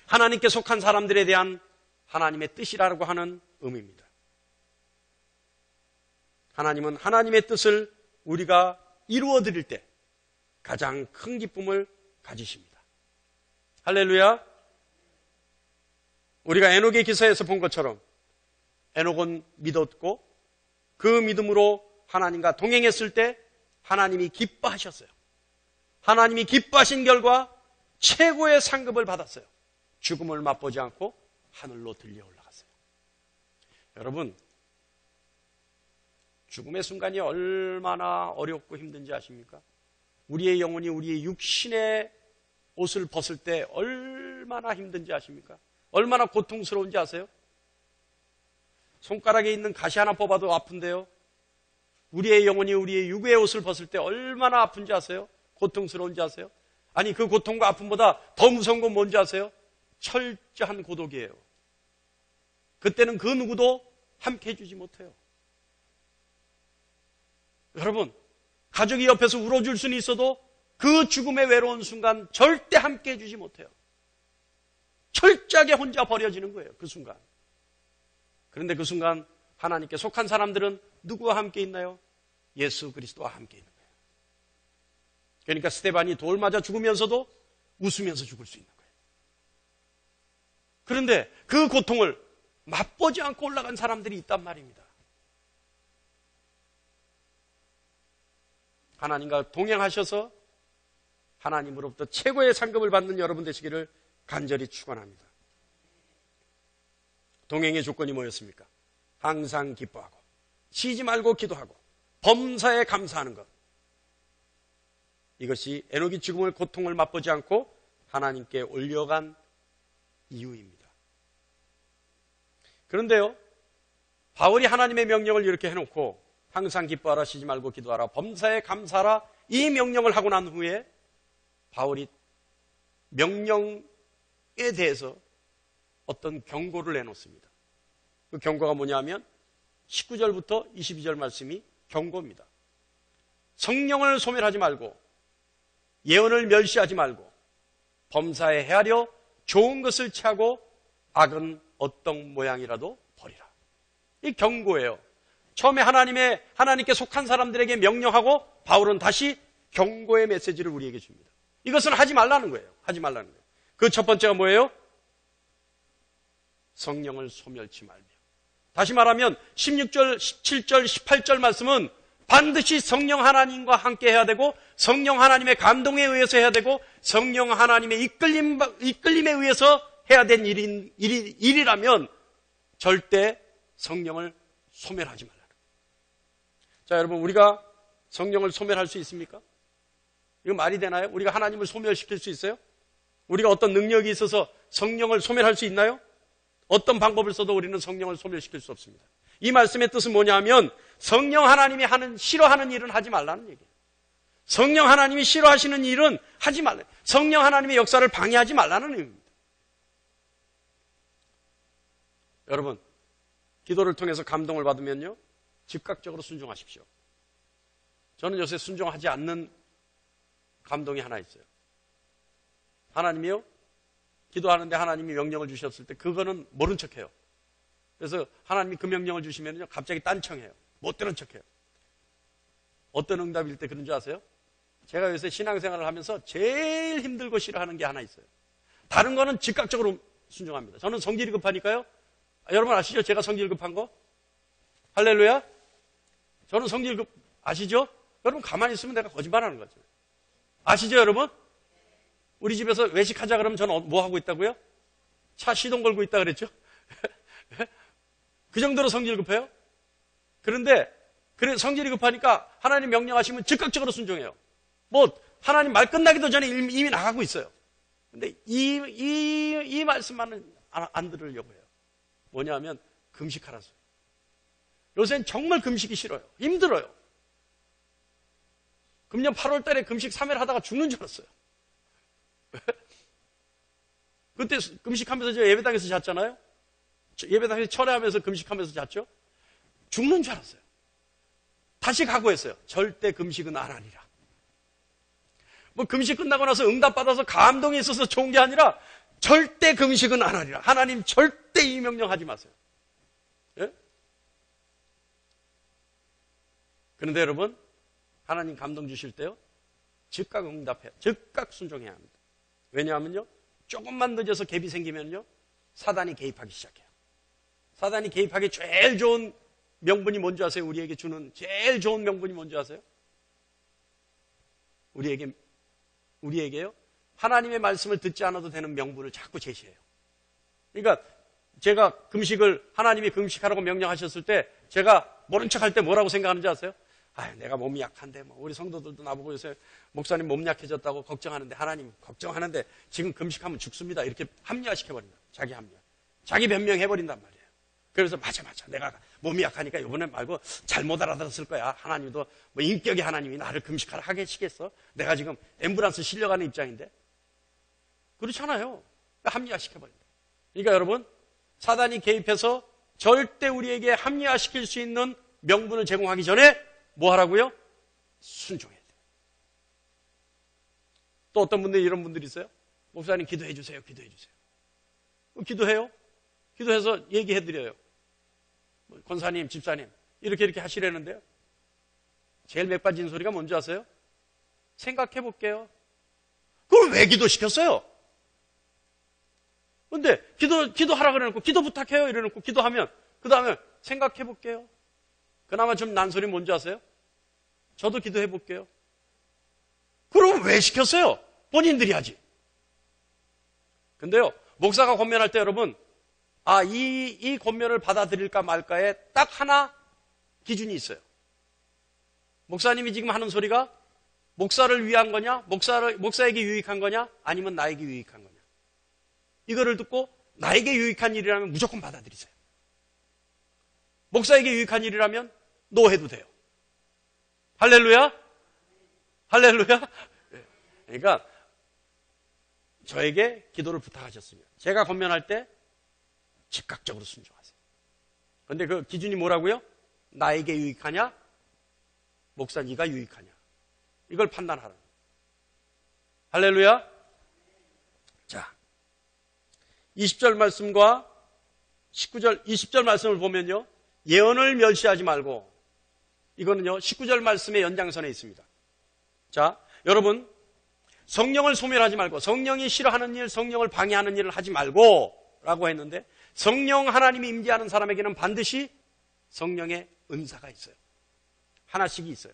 하나님께 속한 사람들에 대한 하나님의 뜻이라고 하는 의미입니다. 하나님은 하나님의 뜻을 우리가 이루어 드릴 때 가장 큰 기쁨을 가지십니다. 할렐루야. 우리가 에녹의 기사에서 본 것처럼 에녹은 믿었고 그 믿음으로 하나님과 동행했을 때 하나님이 기뻐하셨어요. 하나님이 기뻐하신 결과 최고의 상급을 받았어요. 죽음을 맛보지 않고 하늘로 들려 올라갔어요. 여러분, 죽음의 순간이 얼마나 어렵고 힘든지 아십니까? 우리의 영혼이 우리의 육신의 옷을 벗을 때 얼마나 힘든지 아십니까? 얼마나 고통스러운지 아세요? 손가락에 있는 가시 하나 뽑아도 아픈데요. 우리의 영혼이 우리의 육의 옷을 벗을 때 얼마나 아픈지 아세요? 고통스러운지 아세요? 아니, 그 고통과 아픔보다 더 무서운 건 뭔지 아세요? 철저한 고독이에요. 그때는 그 누구도 함께 해주지 못해요. 여러분, 가족이 옆에서 울어줄 수는 있어도 그 죽음의 외로운 순간 절대 함께 해주지 못해요. 철저하게 혼자 버려지는 거예요. 그 순간. 그런데 그 순간 하나님께 속한 사람들은 누구와 함께 있나요? 예수 그리스도와 함께 있는 거예요. 그러니까 스데반이 돌 맞아 죽으면서도 웃으면서 죽을 수 있는 거예요. 그런데 그 고통을 맛보지 않고 올라간 사람들이 있단 말입니다. 하나님과 동행하셔서 하나님으로부터 최고의 상급을 받는 여러분 되시기를 간절히 축원합니다. 동행의 조건이 뭐였습니까? 항상 기뻐하고 쉬지 말고 기도하고 범사에 감사하는 것. 이것이 에녹이 죽음의 고통을 맛보지 않고 하나님께 올려간 이유입니다. 그런데요, 바울이 하나님의 명령을 이렇게 해놓고 항상 기뻐하라, 쉬지 말고 기도하라, 범사에 감사하라, 이 명령을 하고 난 후에 바울이 명령에 대해서 어떤 경고를 내놓습니다. 그 경고가 뭐냐면 19절부터 22절 말씀이 경고입니다. 성령을 소멸하지 말고 예언을 멸시하지 말고 범사에 헤아려 좋은 것을 취하고 악은 어떤 모양이라도 버리라. 이 경고예요. 처음에 하나님께 속한 사람들에게 명령하고 바울은 다시 경고의 메시지를 우리에게 줍니다. 이것은 하지 말라는 거예요. 하지 말라는 거예요. 그 첫 번째가 뭐예요? 성령을 소멸치 말며. 다시 말하면 16절, 17절, 18절 말씀은 반드시 성령 하나님과 함께 해야 되고 성령 하나님의 감동에 의해서 해야 되고 성령 하나님의 이끌림에 의해서 해야 된 일이라면 절대 성령을 소멸하지 말라. 자, 여러분, 우리가 성령을 소멸할 수 있습니까? 이거 말이 되나요? 우리가 하나님을 소멸시킬 수 있어요? 우리가 어떤 능력이 있어서 성령을 소멸할 수 있나요? 어떤 방법을 써도 우리는 성령을 소멸시킬 수 없습니다. 이 말씀의 뜻은 뭐냐면 성령 하나님이 싫어하는 일은 하지 말라는 얘기예요. 성령 하나님이 싫어하시는 일은 하지 말라. 성령 하나님의 역사를 방해하지 말라는 의미입니다. 여러분, 기도를 통해서 감동을 받으면요, 즉각적으로 순종하십시오. 저는 요새 순종하지 않는 감동이 하나 있어요. 하나님이요, 기도하는데 하나님이 명령을 주셨을 때 그거는 모른 척해요. 그래서 하나님이 그 명령을 주시면요, 갑자기 딴청해요. 못 들은 척해요. 어떤 응답일 때 그런 줄 아세요? 제가 요새 신앙생활을 하면서 제일 힘들고 싫어하는 게 하나 있어요. 다른 거는 즉각적으로 순종합니다. 저는 성질이 급하니까요. 여러분 아시죠? 제가 성질 급한 거? 할렐루야? 저는 성질 급 아시죠? 여러분 가만히 있으면 내가 거짓말하는 거죠. 아시죠, 여러분? 우리 집에서 외식하자 그러면 저는 뭐 하고 있다고요? 차 시동 걸고 있다 그랬죠? 그 정도로 성질 급해요? 그런데 그래 성질이 급하니까 하나님 명령하시면 즉각적으로 순종해요. 뭐 하나님 말 끝나기도 전에 이미 나가고 있어요. 근데 이 말씀만은 안 들으려고 해요. 뭐냐면 금식하라서. 요새는 정말 금식이 싫어요. 힘들어요. 금년 8월 달에 금식 3일 하다가 죽는 줄 알았어요. 그때 금식하면서 저 예배당에서 잤잖아요. 예배당에서 철회하면서 금식하면서 잤죠. 죽는 줄 알았어요. 다시 각오했어요. 절대 금식은 안 하리라. 뭐 금식 끝나고 나서 응답받아서 감동이 있어서 좋은 게 아니라 절대 금식은 안 하리라. 하나님 절대 이 명령 하지 마세요. 예? 그런데 여러분, 하나님 감동 주실 때요, 즉각 응답해요. 즉각 순종해야 합니다. 왜냐하면요, 조금만 늦어서 갭이 생기면요, 사단이 개입하기 시작해요. 사단이 개입하기 제일 좋은 명분이 뭔지 아세요? 우리에게 주는 제일 좋은 명분이 뭔지 아세요? 우리에게요, 하나님의 말씀을 듣지 않아도 되는 명분을 자꾸 제시해요. 그러니까 제가 금식을, 하나님이 금식하라고 명령하셨을 때 제가 모른 척 할 때 뭐라고 생각하는지 아세요? 아유, 내가 몸이 약한데, 뭐 우리 성도들도 나보고 요새 목사님 몸 약해졌다고 걱정하는데, 하나님 걱정하는데 지금 금식하면 죽습니다. 이렇게 합리화시켜버린다. 자기 합리화. 자기 변명해버린단 말이에요. 그래서 맞아. 내가 몸이 약하니까 이번에 말고 잘못 알아들었을 거야. 하나님도 뭐 인격의 하나님이 나를 금식하라 하시겠어? 내가 지금 앰뷸런스 실려가는 입장인데. 그렇잖아요. 합리화시켜버린다. 그러니까 여러분, 사단이 개입해서 절대 우리에게 합리화시킬 수 있는 명분을 제공하기 전에 뭐 하라고요? 순종해야 돼요. 또 어떤 분들이 이런 분들이 있어요? 목사님 기도해 주세요. 기도해요? 기도해서 얘기해 드려요. 권사님, 집사님 이렇게 하시려는데요. 제일 맥 빠진 소리가 뭔지 아세요? 생각해 볼게요. 그걸 왜 기도시켰어요? 근데 기도하라 그래놓고 기도 부탁해요 이래놓고 기도하면 그 다음에 생각해 볼게요. 그나마 좀 난소리 뭔지 아세요? 저도 기도해 볼게요. 그럼 왜 시켰어요? 본인들이 하지. 근데요, 목사가 권면할 때 여러분, 이 권면을 받아들일까 말까에 딱 하나 기준이 있어요. 목사님이 지금 하는 소리가 목사를 위한 거냐, 목사에게 유익한 거냐, 아니면 나에게 유익한 거냐. 이거를 듣고 나에게 유익한 일이라면 무조건 받아들이세요. 목사에게 유익한 일이라면 노해도 돼요. 할렐루야? 그러니까 저에게 기도를 부탁하셨으면 제가 권면할 때 즉각적으로 순종하세요. 그런데 그 기준이 뭐라고요? 나에게 유익하냐? 목사 네가 유익하냐? 이걸 판단하라. 할렐루야? 자, 20절 말씀과 20절 말씀을 보면요, 예언을 멸시하지 말고, 이거는요 19절 말씀의 연장선에 있습니다. 자, 여러분, 성령을 소멸하지 말고, 성령이 싫어하는 일, 성령을 방해하는 일을 하지 말고 라고 했는데, 성령 하나님이 임재하는 사람에게는 반드시 성령의 은사가 있어요. 하나씩이 있어요.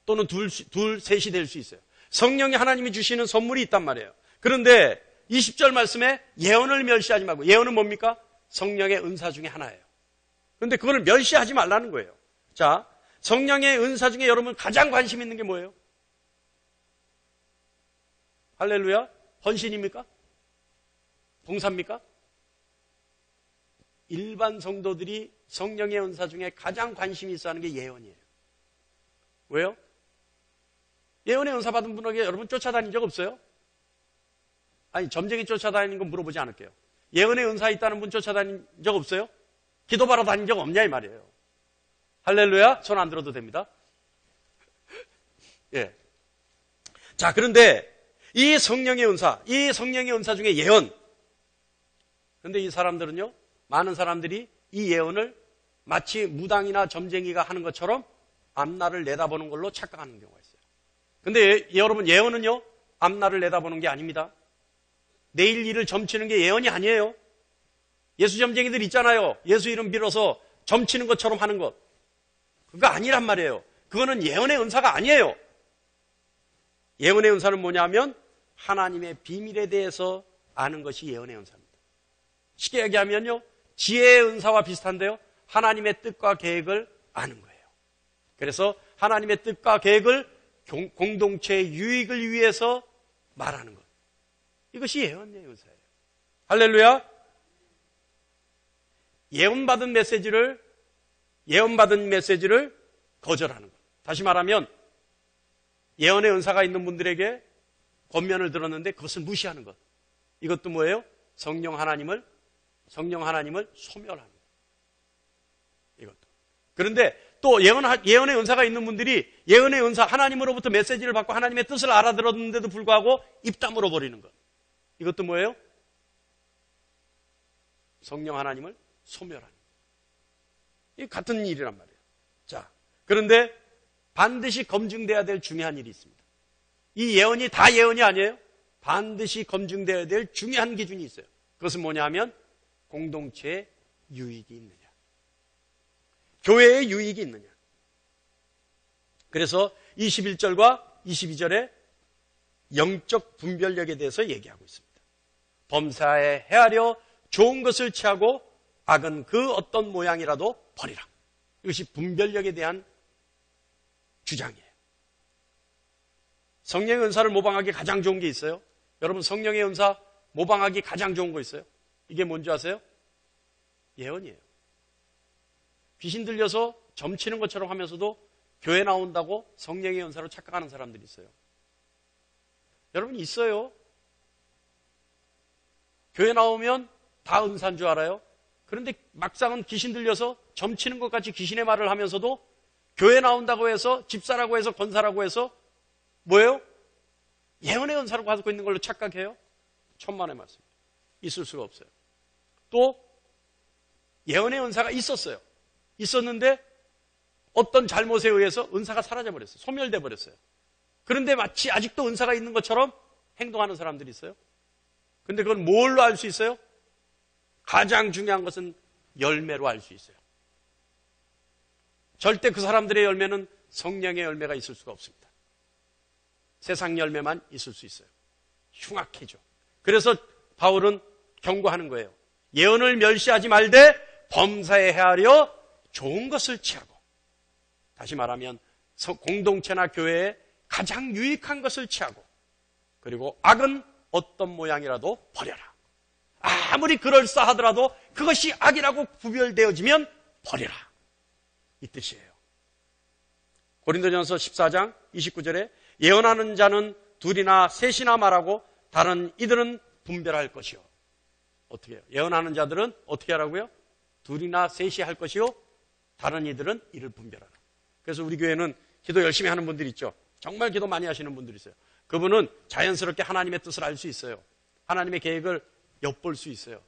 또는 둘, 셋이 될 수 있어요. 성령이 하나님이 주시는 선물이 있단 말이에요. 그런데 20절 말씀에 예언을 멸시하지 말고, 예언은 뭡니까? 성령의 은사 중에 하나예요. 그런데 그거를 멸시하지 말라는 거예요. 자, 성령의 은사 중에 여러분 가장 관심 있는 게 뭐예요? 할렐루야? 헌신입니까? 봉사입니까? 일반 성도들이 성령의 은사 중에 가장 관심이 있어 하는 게 예언이에요. 왜요? 예언의 은사 받은 분에게 여러분 쫓아다닌 적 없어요? 아니, 점쟁이 쫓아다니는 건 물어보지 않을게요. 예언의 은사 있다는 분 쫓아다닌 적 없어요? 기도받아 다닌 적 없냐 이 말이에요. 할렐루야? 손 안 들어도 됩니다. 예. 자, 그런데 이 성령의 은사 중에 예언. 그런데 이 사람들은요, 많은 사람들이 이 예언을 마치 무당이나 점쟁이가 하는 것처럼 앞날을 내다보는 걸로 착각하는 경우가 있어요. 근데 여러분, 예언은요, 앞날을 내다보는 게 아닙니다. 내일 일을 점치는 게 예언이 아니에요. 예수 점쟁이들 있잖아요. 예수 이름 빌어서 점치는 것처럼 하는 것. 그거 아니란 말이에요. 그거는 예언의 은사가 아니에요. 예언의 은사는 뭐냐면 하나님의 비밀에 대해서 아는 것이 예언의 은사입니다. 쉽게 얘기하면요, 지혜의 은사와 비슷한데요, 하나님의 뜻과 계획을 아는 거예요. 그래서 하나님의 뜻과 계획을 공동체의 유익을 위해서 말하는 것. 이것이 예언의 은사예요. 할렐루야. 예언받은 메시지를 거절하는 것. 다시 말하면 예언의 은사가 있는 분들에게 권면을 들었는데 그것을 무시하는 것. 이것도 뭐예요? 성령 하나님을 소멸하는 것. 이것도. 그런데 또 예언의 은사가 있는 분들이 예언의 은사, 하나님으로부터 메시지를 받고 하나님의 뜻을 알아들었는데도 불구하고 입 다물어 버리는 것. 이것도 뭐예요? 성령 하나님을 소멸하는 것. 이 같은 일이란 말이에요. 자, 그런데 반드시 검증돼야 될 중요한 일이 있습니다. 이 예언이 다 예언이 아니에요. 반드시 검증돼야 될 중요한 기준이 있어요. 그것은 뭐냐면 공동체의 유익이 있느냐, 교회의 유익이 있느냐. 그래서 21절과 22절에 영적 분별력에 대해서 얘기하고 있습니다. 범사에 헤아려 좋은 것을 취하고 악은 그 어떤 모양이라도 버리라. 이것이 분별력에 대한 주장이에요. 성령의 은사를 모방하기 가장 좋은 게 있어요. 여러분, 성령의 은사 모방하기 가장 좋은 거 있어요. 이게 뭔지 아세요? 예언이에요. 귀신 들려서 점치는 것처럼 하면서도 교회 나온다고 성령의 은사로 착각하는 사람들이 있어요. 여러분, 있어요. 교회 나오면 다 은사인 줄 알아요. 그런데 막상은 귀신 들려서 점치는 것 같이 귀신의 말을 하면서도 교회 나온다고 해서 집사라고 해서 권사라고 해서 뭐예요? 예언의 은사로 가지고 있는 걸로 착각해요. 천만의 말씀. 있을 수가 없어요. 또 예언의 은사가 있었는데 어떤 잘못에 의해서 은사가 사라져버렸어요. 소멸돼 버렸어요. 그런데 마치 아직도 은사가 있는 것처럼 행동하는 사람들이 있어요. 그런데 그건 뭘로 알 수 있어요? 가장 중요한 것은 열매로 알 수 있어요. 절대 그 사람들의 열매는 성령의 열매가 있을 수가 없습니다. 세상 열매만 있을 수 있어요. 흉악해져. 그래서 바울은 경고하는 거예요. 예언을 멸시하지 말되 범사에 헤아려 좋은 것을 취하고, 다시 말하면 공동체나 교회에 가장 유익한 것을 취하고, 그리고 악은 어떤 모양이라도 버려라. 아무리 그럴싸하더라도 그것이 악이라고 구별되어지면 버려라. 이 뜻이에요. 고린도전서 14장 29절에 예언하는 자는 둘이나 셋이나 말하고 다른 이들은 분별할 것이요. 어떻게 해요? 예언하는 자들은 어떻게 하라고요? 둘이나 셋이 할 것이요. 다른 이들은 이를 분별하라. 그래서 우리 교회는 기도 열심히 하는 분들이 있죠. 정말 기도 많이 하시는 분들이 있어요. 그분은 자연스럽게 하나님의 뜻을 알 수 있어요. 하나님의 계획을 엿볼 수 있어요.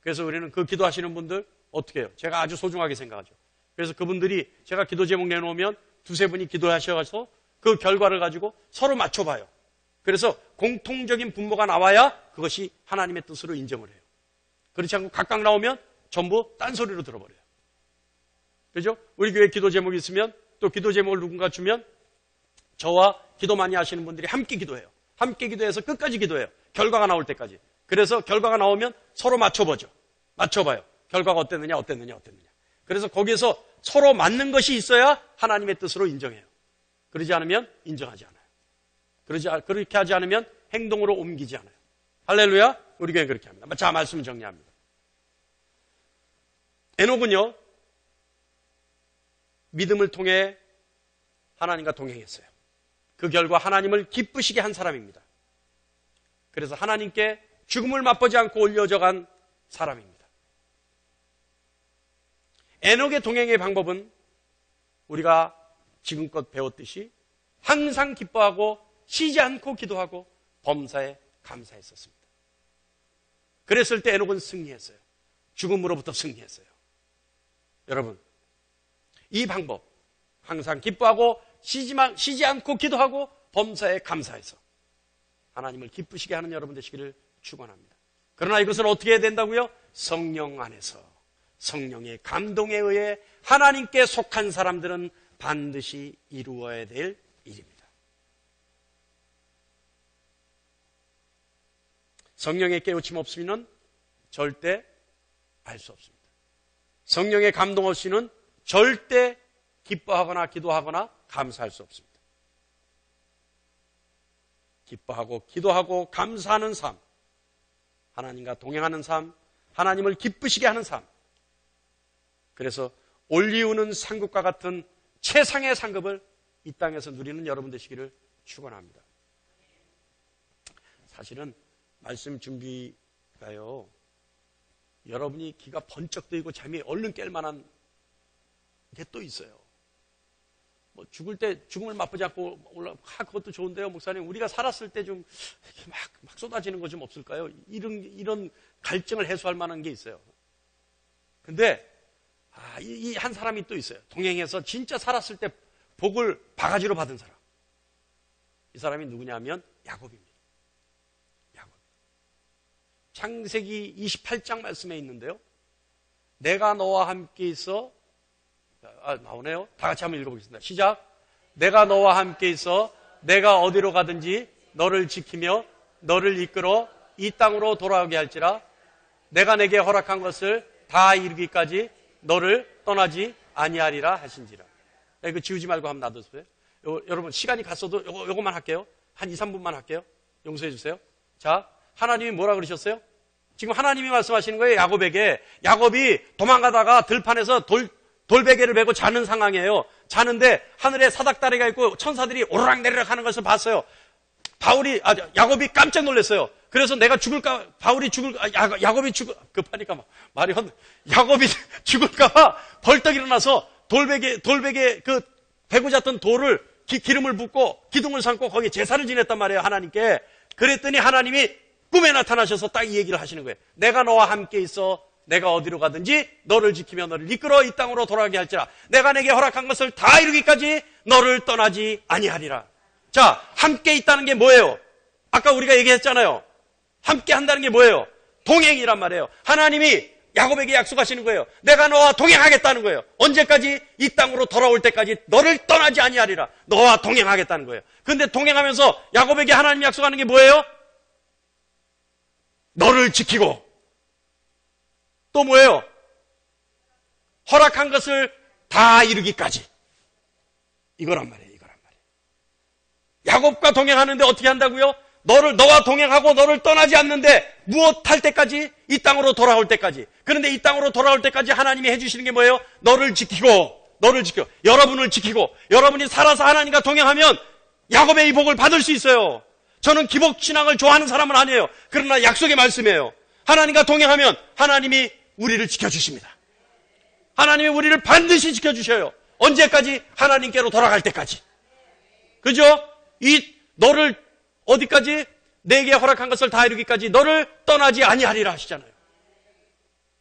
그래서 우리는 그 기도하시는 분들 어떻게 해요? 제가 아주 소중하게 생각하죠. 그래서 그분들이 제가 기도 제목 내놓으면 두세 분이 기도하셔서 그 결과를 가지고 서로 맞춰봐요. 그래서 공통적인 분모가 나와야 그것이 하나님의 뜻으로 인정을 해요. 그렇지 않고 각각 나오면 전부 딴소리로 들어버려요. 그죠? 우리 교회 기도 제목이 있으면 또 기도 제목을 누군가 주면 저와 기도 많이 하시는 분들이 함께 기도해요. 함께 기도해서 끝까지 기도해요. 결과가 나올 때까지. 그래서 결과가 나오면 서로 맞춰봐요. 결과가 어땠느냐. 그래서 거기에서 서로 맞는 것이 있어야 하나님의 뜻으로 인정해요. 그러지 않으면 인정하지 않아요. 그렇게 하지 않으면 행동으로 옮기지 않아요. 할렐루야. 우리 교회는 그렇게 합니다. 자, 말씀 정리합니다. 에녹은요, 믿음을 통해 하나님과 동행했어요. 그 결과 하나님을 기쁘시게 한 사람입니다. 그래서 하나님께 죽음을 맛보지 않고 올려져 간 사람입니다. 에녹의 동행의 방법은 우리가 지금껏 배웠듯이 항상 기뻐하고 쉬지 않고 기도하고 범사에 감사했었습니다. 그랬을 때 에녹은 승리했어요. 죽음으로부터 승리했어요. 여러분, 이 방법, 항상 기뻐하고 쉬지 않고 기도하고 범사에 감사해서 하나님을 기쁘시게 하는 여러분 되시기를 축원합니다. 그러나 이것을 어떻게 해야 된다고요? 성령 안에서 성령의 감동에 의해 하나님께 속한 사람들은 반드시 이루어야 될 일입니다. 성령의 깨우침 없이는 절대 알 수 없습니다. 성령의 감동 없이는 절대 기뻐하거나 기도하거나 감사할 수 없습니다. 기뻐하고 기도하고 감사하는 삶, 하나님과 동행하는 삶, 하나님을 기쁘시게 하는 삶. 그래서 올리우는 상급과 같은 최상의 상급을 이 땅에서 누리는 여러분 되시기를 축원합니다. 사실은 말씀 준비가요, 여러분이 귀가 번쩍 뜨이고 잠이 얼른 깰 만한 게 또 있어요. 뭐 죽을 때 죽음을 맛보지 않고 그것도 좋은데요, 목사님. 우리가 살았을 때 좀 막 쏟아지는 거 좀 없을까요? 이런 갈증을 해소할 만한 게 있어요. 근데 이 한 사람이 또 있어요. 동행해서 진짜 살았을 때 복을 바가지로 받은 사람. 이 사람이 누구냐면 야곱입니다. 야곱. 창세기 28장 말씀에 있는데요. 내가 너와 함께 있어. 나오네요. 다 같이 한번 읽어보겠습니다. 시작. 내가 너와 함께 있어 내가 어디로 가든지 너를 지키며 너를 이끌어 이 땅으로 돌아오게 할지라. 내가 내게 허락한 것을 다 이루기까지 너를 떠나지 아니하리라 하신지라. 이거 지우지 말고 한번 놔두세요. 여러분 시간이 갔어도 요것만 할게요. 한 2, 3분만 할게요. 용서해 주세요. 자, 하나님이 뭐라 그러셨어요? 지금 하나님이 말씀하시는 거예요. 야곱에게. 야곱이 도망가다가 들판에서 돌베개를 메고 자는 상황이에요. 자는데 하늘에 사닥다리가 있고 천사들이 오르락내리락 하는 것을 봤어요. 야곱이 깜짝 놀랐어요. 그래서 내가 죽을까, 야곱이 급하니까 말이 야곱이 죽을까봐 벌떡 일어나서 돌베개 그 베고 잤던 돌을 기름을 붓고 기둥을 삼고 거기에 제사를 지냈단 말이에요, 하나님께. 그랬더니 하나님이 꿈에 나타나셔서 딱 이 얘기를 하시는 거예요. 내가 너와 함께 있어 내가 어디로 가든지 너를 지키며 너를 이끌어 이 땅으로 돌아가게 할지라. 내가 내게 허락한 것을 다 이루기까지 너를 떠나지 아니하리라. 자, 함께 있다는 게 뭐예요? 아까 우리가 얘기했잖아요. 함께 한다는 게 뭐예요? 동행이란 말이에요. 하나님이 야곱에게 약속하시는 거예요. 내가 너와 동행하겠다는 거예요. 언제까지? 이 땅으로 돌아올 때까지 너를 떠나지 아니하리라. 너와 동행하겠다는 거예요. 그런데 동행하면서 야곱에게 하나님이 약속하는 게 뭐예요? 너를 지키고 또 뭐예요? 허락한 것을 다 이루기까지. 이거란 말이에요. 야곱과 동행하는데 어떻게 한다고요? 너와 동행하고 너를 떠나지 않는데 무엇 할 때까지? 이 땅으로 돌아올 때까지. 그런데 이 땅으로 돌아올 때까지 하나님이 해주시는 게 뭐예요? 너를 지키고 여러분을 지키고 여러분이 살아서 하나님과 동행하면 야곱의 이 복을 받을 수 있어요. 저는 기복신앙을 좋아하는 사람은 아니에요. 그러나 약속의 말씀이에요. 하나님과 동행하면 하나님이 우리를 지켜주십니다. 하나님이 우리를 반드시 지켜주셔요. 언제까지? 하나님께로 돌아갈 때까지. 그죠? 너를 어디까지? 내게 허락한 것을 다 이루기까지 너를 떠나지 아니하리라 하시잖아요.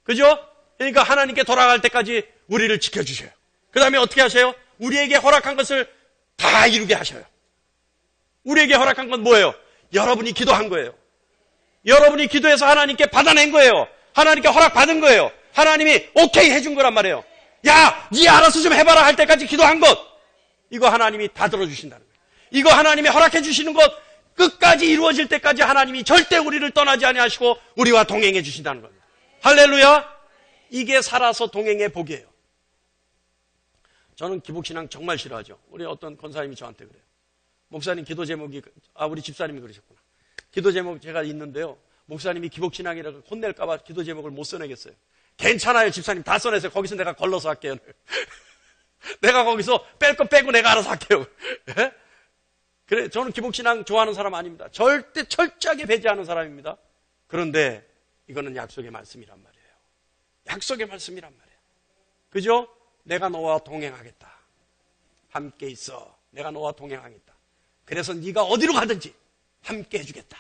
그죠? 그러니까 하나님께 돌아갈 때까지 우리를 지켜주셔요. 그 다음에 어떻게 하셔요? 우리에게 허락한 것을 다 이루게 하셔요. 우리에게 허락한 건 뭐예요? 여러분이 기도한 거예요. 여러분이 기도해서 하나님께 받아낸 거예요. 하나님께 허락받은 거예요. 하나님이 오케이 해준 거란 말이에요. 야, 네 알아서 좀 해봐라 할 때까지 기도한 것, 이거 하나님이 다 들어주신다는 거예요. 이거 하나님이 허락해 주시는 것 끝까지 이루어질 때까지 하나님이 절대 우리를 떠나지 아니하시고 우리와 동행해 주신다는 겁니다. 할렐루야. 이게 살아서 동행의 복이에요. 저는 기복신앙 정말 싫어하죠. 우리 어떤 권사님이 저한테 그래요. 목사님 기도 제목이, 우리 집사님이 그러셨구나. 기도 제목 제가 있는데요. 목사님이 기복신앙이라고 혼낼까봐 기도 제목을 못 써내겠어요. 괜찮아요, 집사님. 다 써내세요. 거기서 내가 걸러서 할게요. 내가 거기서 뺄 거 빼고 내가 알아서 할게요. 네? 그래, 저는 기복신앙 좋아하는 사람 아닙니다. 절대 철저하게 배제하는 사람입니다. 그런데 이거는 약속의 말씀이란 말이에요. 약속의 말씀이란 말이에요. 그죠? 내가 너와 동행하겠다. 함께 있어. 내가 너와 동행하겠다. 그래서 네가 어디로 가든지 함께 해주겠다.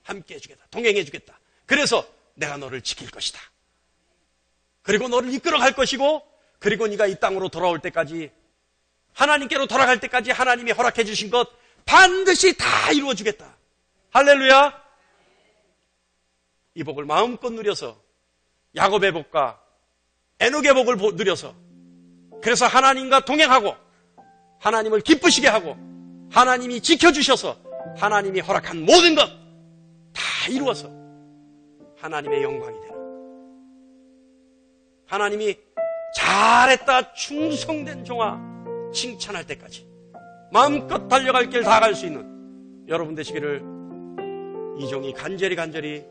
함께 해주겠다. 동행해 주겠다. 그래서 내가 너를 지킬 것이다. 그리고 너를 이끌어 갈 것이고, 그리고 네가 이 땅으로 돌아올 때까지, 하나님께로 돌아갈 때까지 하나님이 허락해 주신 것 반드시 다 이루어 주겠다. 할렐루야. 이 복을 마음껏 누려서 야곱의 복과 에녹의 복을 누려서, 그래서 하나님과 동행하고 하나님을 기쁘시게 하고 하나님이 지켜주셔서 하나님이 허락한 모든 것 다 이루어서 하나님의 영광이 되는, 하나님이 잘했다, 충성된 종아, 칭찬할 때까지 마음껏 달려갈 길 다 갈 수 있는 여러분 되시기를 이 종이 간절히